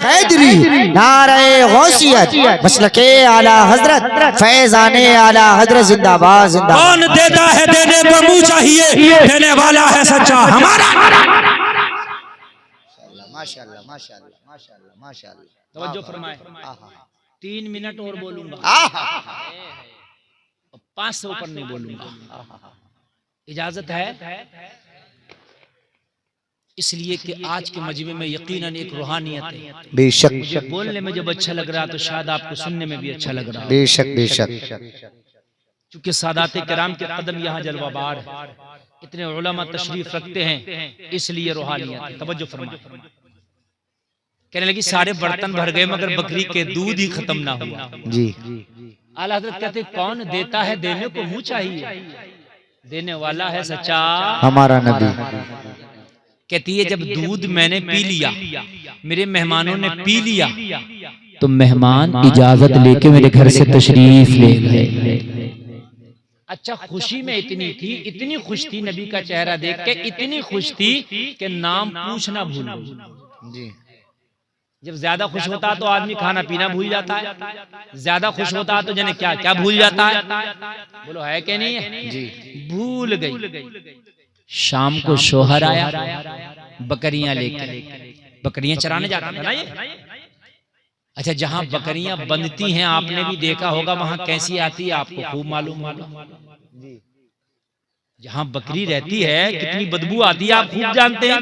हैदरी, नारे गौसियत, मसलके आला हजरत, फैजाने आला हजरत जिंदाबाद जिंदाबाद। कौन देता है देने को मुंह चाहिए, देने वाला है सच्चा हमारा। माशाअल्लाह माशाअल्लाह माशाअल्लाह माशाअल्लाह। तवज्जो फरमाए, 3 मिनट और बोलूंगा, 5 से ऊपर नहीं बोलूंगा, इजाजत है। इसलिए कि आज के मजमे में यकीनन एक रूहानियत है। बेशक बोलने में जब अच्छा लग रहा तो शायद आपको सुनने में भी अच्छा लग रहा। बेशक बेशक। क्योंकि सादात किराम के कदम यहाँ जलवाबार है, इतने उलमा तशरीफ रखते हैं, इसलिए रूहानियत। तवज्जो फरमा। कहने लगी सारे बर्तन भर गए मगर बकरी के दूध ही खत्म ना हुआ। जी। आला हज़रत कहते कौन देता है देने को मुंह चाहिए, देने वाला है सच्चा हमारा नबी। कहती है जब दूध मैंने पी लिया, मेरे मेहमानों ने पी लिया, तो मेहमान इजाजत लेके मेरे घर से तशरीफ ले गए। अच्छा खुशी में इतनी खुश थी, नबी का चेहरा देख के इतनी खुश थी कि नाम पूछना भूल जी। जब ज्यादा खुश होता तो आदमी खाना पीना भूल जाता है, ज्यादा खुश होता तो जाने क्या क्या भूल जाता है। बोलो है कि नहीं है जी। भूल गई। शाम को शोहर आया बकरियां लेकर, बकरियां चराने जाता था ना ये। अच्छा जहां बकरियां बंधती हैं आपने भी देखा होगा, वहां कैसी आती है आपको खूब मालूम होगा। जहां बकरी रहती है कितनी बदबू आती है आप खूब जानते हैं।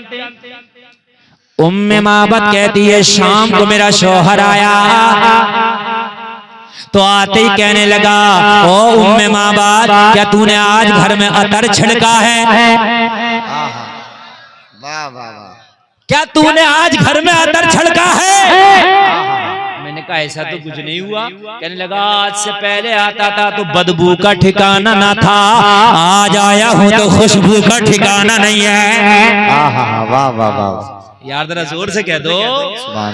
उम्मे माबद कहती है शाम को मेरा शौहर आया तो आते ही कहने लगा ओ उम्मे माबद क्या तूने आज घर में अतर छिड़का है? वाह वाह वाह। क्या तूने आज घर में अतर छिड़का है? मैंने कहा ऐसा तो कुछ नहीं हुआ। कहने लगा आज से पहले आता था तो बदबू का ठिकाना ना था, आज आया हूँ तो खुशबू का ठिकाना नहीं है। वाह वाह वाह। यार जरा जोर से कह दो सुभान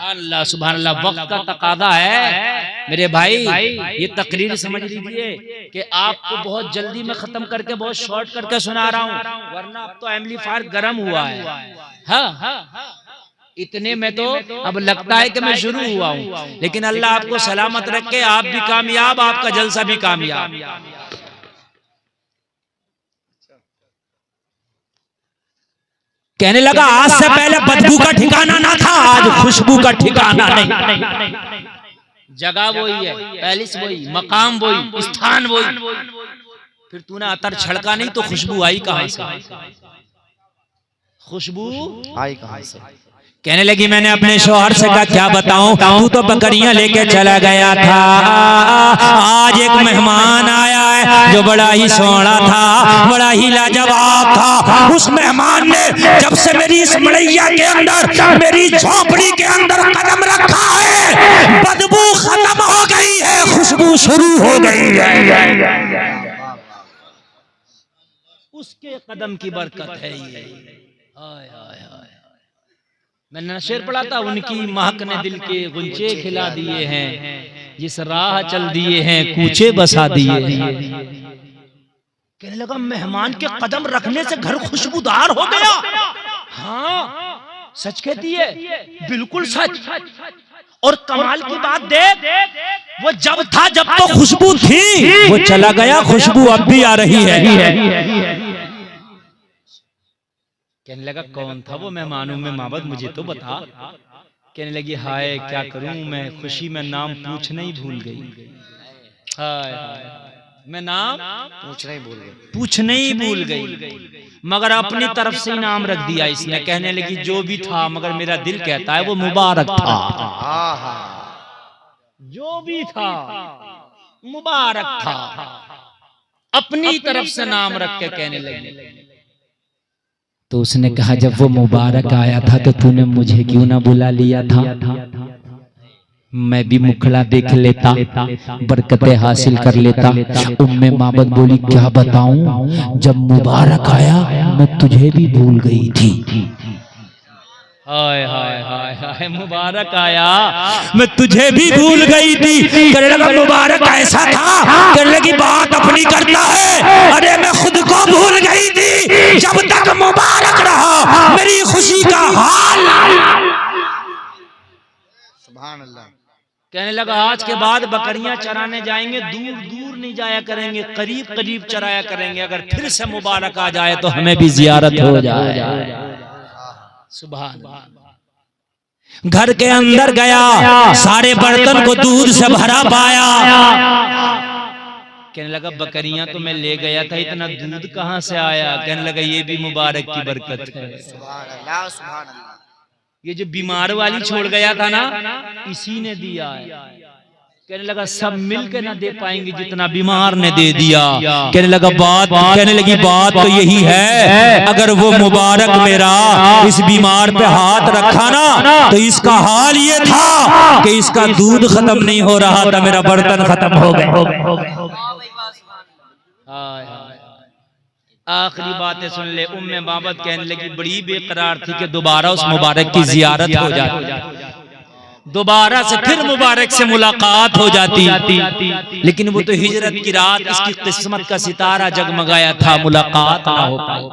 अल्लाह सुभान अल्लाह। वक्त का तकादा है मेरे भाई, ये तकरीर समझ लीजिए कि आपको बहुत जल्दी में खत्म करके बहुत शॉर्ट करके सुना रहा हूँ, वरना अब तो एम्पलीफायर गर्म हुआ है। हाँ इतने में तो अब लगता है कि मैं शुरू हुआ हूँ, लेकिन अल्लाह आपको सलामत रखे, आप भी कामयाब, आपका जलसा भी कामयाब। कहने लगा आज से पहले बदबू का ठिकाना ना था, आज खुशबू का ठिकाना नहीं। जगह वही है, पैलेस वही, मकाम वही, स्थान वही, फिर तूने अतर छड़का नहीं तो खुशबू आई कहां से? खुशबू आई कहां से? कहने लगी मैंने अपने शौहर से कहा क्या बताऊं, तू तो बकरियां लेके चला गया था, आज एक मेहमान आया है जो बड़ा ही सोना था, बड़ा ही लाजवाब था। उस मेहमान ने जब से मेरी इस मड़ैया के अंदर, मेरी झोपड़ी के अंदर कदम रखा है, बदबू खत्म हो गई है, खुशबू शुरू हो गई है। उसके कदम की बरकत है ये। मैंने शेर पढ़ा था, उनकी महक ने दिल के गुंचे खिला दिए हैं, जिस राह चल दिए हैं कूचे बसा दिए हैं। कहने लगा मेहमान के कदम रखने से घर खुशबूदार हो गया। हाँ सच कहती है, बिल्कुल सच। और कमाल की बात देख, वो जब था जब तो खुशबू थी, वो चला गया, खुशबू अब भी आ रही है। कहने लगा कौन था वो मेहमानों में माबद, मुझे तो बता। कहने लगी हाय क्या करूं मैं, खुशी में नाम पूछना ही भूल गई। हाय मैं नाम पूछना ही भूल गई, मगर अपनी तरफ से ही नाम रख दिया इसने। कहने लगी जो भी था, मगर मेरा दिल कहता है वो मुबारक था। जो भी था मुबारक था, अपनी तरफ से नाम रख के कहने लगी। तो उसने कहा जब वो मुबारक आया था तो तूने मुझे क्यों ना बुला लिया था, मैं भी मुखड़ा देख लेता, बरकतें हासिल कर लेता। उम्मे माबद बोली क्या बताऊं, जब मुबारक आया मैं तुझे भी भूल गई थी। हाय हाय हाय हाय, मुबारक आया मैं तुझे भी भूल गई थी। कहने लगा मुबारक ऐसा था, कहने लगी बात अपनी करता है, अरे मैं खुद को भूल गई थी। जब तक मुबारक रहा मेरी खुशी का हाल सुभान अल्लाह। कहने लगा आज के बाद बकरियां चराने जाएंगे, दूर दूर नहीं जाया करेंगे, करीब करीब चराया करेंगे। अगर फिर से मुबारक आ जाए तो हमें भी जियारत हो जाए। सुभान अल्लाह। घर के अंदर गया, सारे बर्तन को दूध से भरा पाया। कहने लगा बकरियां तो मैं ले गया था, इतना दूध कहाँ से आया? कहने लगा ये भी मुबारक की बरकत है। सुभान अल्लाह, सुभान अल्लाह। ये जो बीमार वाली छोड़ गया था ना, इसी ने दिया है। कहने लगा सब मिलकर ना दे पाएंगे जितना बीमार ने दे दिया। कहने लगी बात तो यही है, अगर वो मुबारक मेरा इस बीमार पे हाथ रखा ना तो इसका हाल ये था कि इसका दूध खत्म नहीं हो रहा था, मेरा बर्तन खत्म हो गए। आखिरी बातें सुन ले। उम्मे बाबत कहने लगी बड़ी बेकरार थी कि दोबारा उस मुबारक की जियारत हो जाती, दोबारा से फिर मुबारक से मुलाकात हो जाती। लेकिन वो तो हिजरत की रात, इसकी किस्मत का सितारा जगमगाया था, मुलाकात ना हो पाई।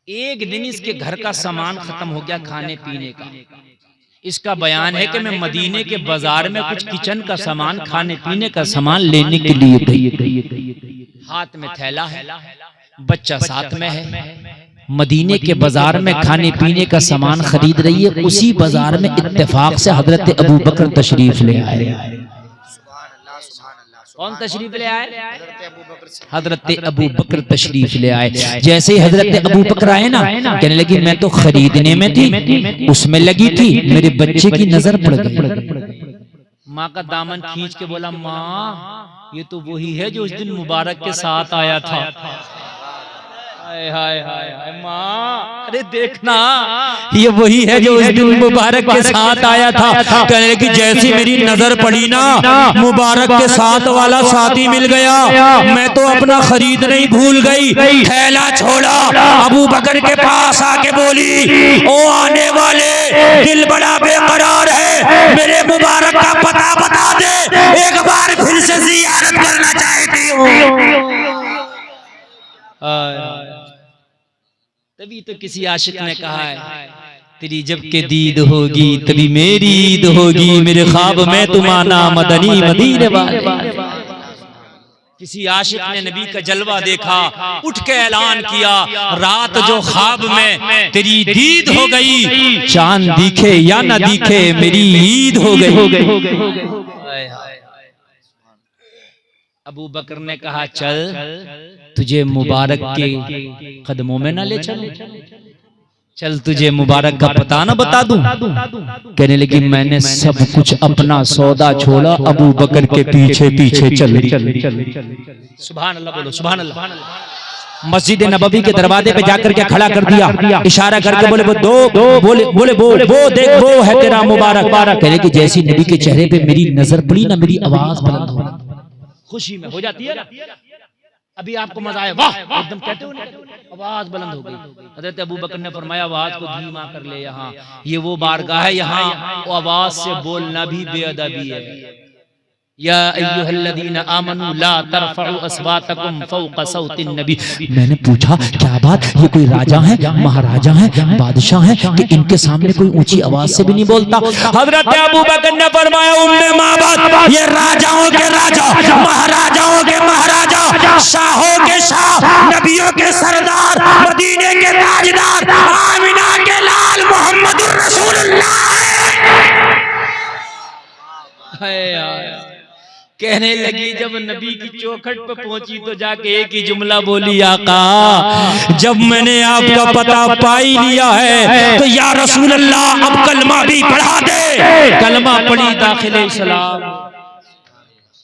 एक दिन इसके घर का सामान खत्म हो गया खाने पीने का। इसका बयान है कि मैं मदीने के बाजार में कुछ किचन का सामान, खाने पीने का सामान लेने के लिए गई। हाथ में थैला है, बच्चा साथ में है, मदीने के बाजार में खाने पीने का सामान खरीद रही है। उसी बाजार में इत्तेफाक से हजरत अबू बकर तशरीफ ले आए। कौन तशरीफ ले आए? हजरत अबू बकर तशरीफ ले आए। जैसे ही हजरत अबू बकर आए ना, कहने लगी मैं तो खरीदने में थी, उसमें लगी थी, मेरे बच्चे की नजर पड़ गई। माँ का दामन खींच के बोला माँ ये तो वही है जो उस दिन मुबारक के साथ आया था। हाय हाय हाय हाय माँ, अरे देखना ये वही है जो उस दिन मुबारक के साथ आया था। कहने लगी जैसी मेरी नजर पड़ी ना, मुबारक के साथ वाला साथी मिल गया, मैं तो अपना खरीद नहीं भूल गई। थैला छोड़ा, अबू बकर के पास आके बोली ओ आने वाले, दिल बड़ा बेकरार है, मेरे मुबारक का पता बता दे, एक बार फिर से जियारत करना चाहती हूँ। तभी तो किसी आशिक ने कहा है तेरी जब के दीद होगी तभी मेरी ईद होगी, मेरे ख्वाब में तुम आना मदनी मदीने वाले। किसी आशिक ने नबी का जलवा देखा, उठ के ऐलान किया रात जो ख्वाब में तेरी दीद हो गई, चांद दिखे या न दिखे मेरी ईद हो गई। अबू बकर ने कहा चल तुझे मुबारक के कदमों में ना ले चल, चल तुझे मुबारक का पता ना बता दूं। कहने लगी मैंने सब कुछ अपना सौदा छोड़ा, अबू बकर के पीछे पीछे चल। सुभान अल्लाह बोलो, सुभान अल्लाह। मस्जिद नबवी के दरवाजे पे जाकर के खड़ा कर दिया, इशारा करके बोले वो दो, बोले वो देख वो है तेरा मुबारक। कहने की जैसी नबी के चेहरे पे मेरी नजर पड़ी ना, मेरी आवाज बुलंद हो, खुशी में हो जाती है ना। अभी आपको मजा आया वाह एकदम कहते हो, आवाज बुलंद हो गई। हजरत अबू बकर ने फरमाया आवाज को धीमा कर ले, यहाँ ये वो बारगाह है, यहाँ आवाज से बोलना भी बेअदबी है। या अय्युहल्लज़ीना आमनू ला तरफउ अस्वातकुम फौqa सौतिन नबी। मैंने पूछा क्या बात, ये कोई राजा है, महाराजा है, बादशाह है कि इनके सामने कोई ऊंची आवाज से भी नहीं बोलता? हजरत अबू बकर ने फरमाया उम्मे माबद, ये राजाओं के राजा, महाराजाओं के महाराजा, शाहों के शाह, नबियों के सरदार, मदीने के ताजदार, आमिना के लाल मोहम्मदुर रसूलुल्लाह। कहने लगी जब नबी की चौखट पे पहुंची तो जाके एक ही जुमला बोली आका जब मैंने आपका पता पाई लिया है तो या रसूल अल्लाह अब कलमा भी पढ़ा दे। कलमा पढ़ी, दाखिले इस्लाम।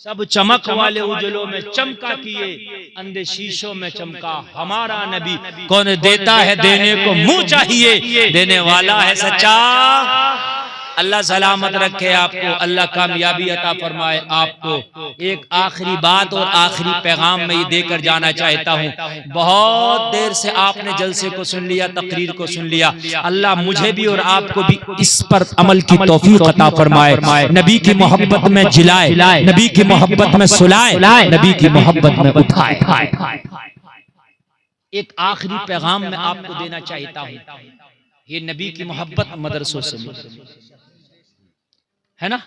सब चमक वाले उजलों में चमका किए, अंधे शीशों में चमका हमारा नबी। कौन देता है देने को मुंह चाहिए, देने वाला है सच्चा। अल्लाह सलामत रखे आपको, अल्लाह कामयाबी अता फरमाए आपको। एक आखिरी बात और आखिरी पैगाम में ये देकर जाना चाहता हूँ। बहुत देर से आपने जलसे को सुन लिया, तकरीर को सुन लिया, अल्लाह मुझे भी और आपको भी इस पर अमल की तौफीक अता फरमाए। नबी की मोहब्बत में जिलाए, नबी की मोहब्बत में सुलाए, नबी की मोहब्बत में उठाए। एक आखिरी पैगाम मैं आपको देना चाहता हूँ, ये नबी की मोहब्बत मदरसों से है ना?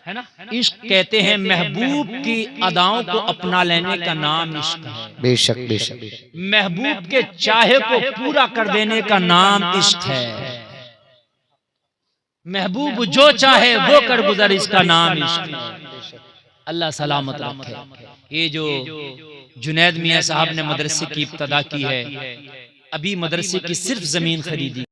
इश्क कहते हैं महबूब की अदाओं को अपना लेने का नाम इश्क है। बेशक बेशक। महबूब के चाहे को पूरा कर देने का नाम इश्क है। महबूब जो चाहे वो कर गुजर, इसका नाम इश्क है। अल्लाह सलामत रखे। ये जो जुनैद मियां साहब ने मदरसे की इब्तदा की है, अभी मदरसे की सिर्फ जमीन खरीदी।